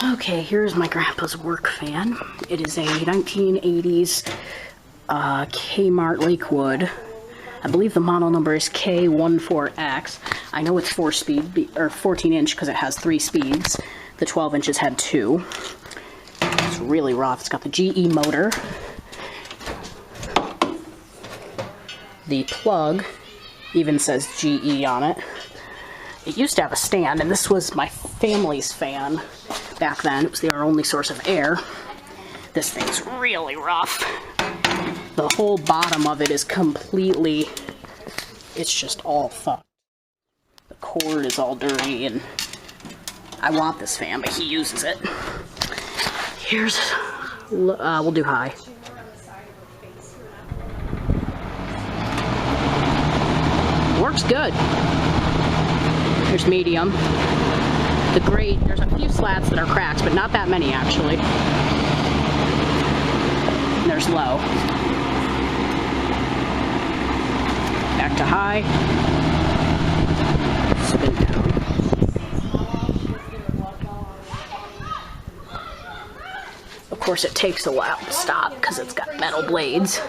Okay, here's my grandpa's work fan. It is a 1980s Kmart Lakewood. I believe the model number is K14X. I know it's 4-speed, or 14-inch because it has 3 speeds. The 12 inches had 2. It's really rough. It's got the GE motor. The plug even says GE on it. It used to have a stand, and this was my family's fan back then. It was our only source of air. This thing's really rough. The whole bottom of it is completely, it's just all fucked. The cord is all dirty, and I want this fan, but he uses it. Here's, we'll do high. Works good. There's medium. The grate, there's a few slats that are cracked, but not that many actually. And there's low. Back to high. Spin down. Of course it takes a while to stop because it's got metal blades.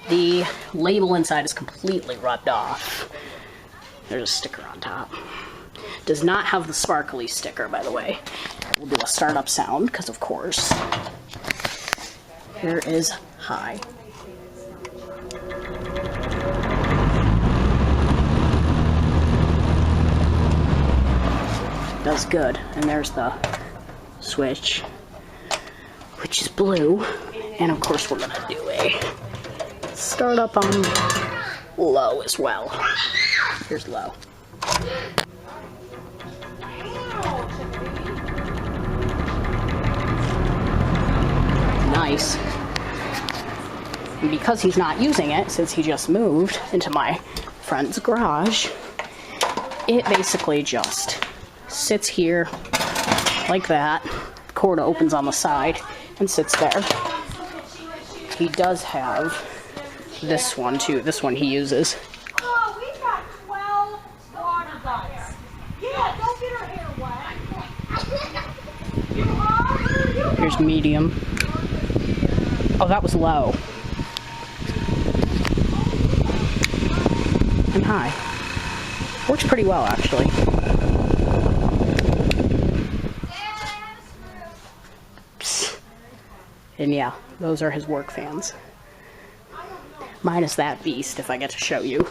The label inside is completely rubbed off. There's a sticker on top. Does not have the sparkly sticker, by the way. We'll do a startup sound, because of course. Here is high. Does good. And there's the switch, which is blue. And of course we're gonna do a startup on low as well. Here's low. Nice. And because he's not using it, since he just moved into my friend's garage, it basically just sits here like that. The cord opens on the side and sits there. He does have this one too. This one he uses. Oh, we got 12 water guns. Yeah, don't get her hair wet. Here's medium. Oh, that was low. And high. Works pretty well, actually. Psst. And yeah, those are his work fans. Minus that beast, if I get to show you.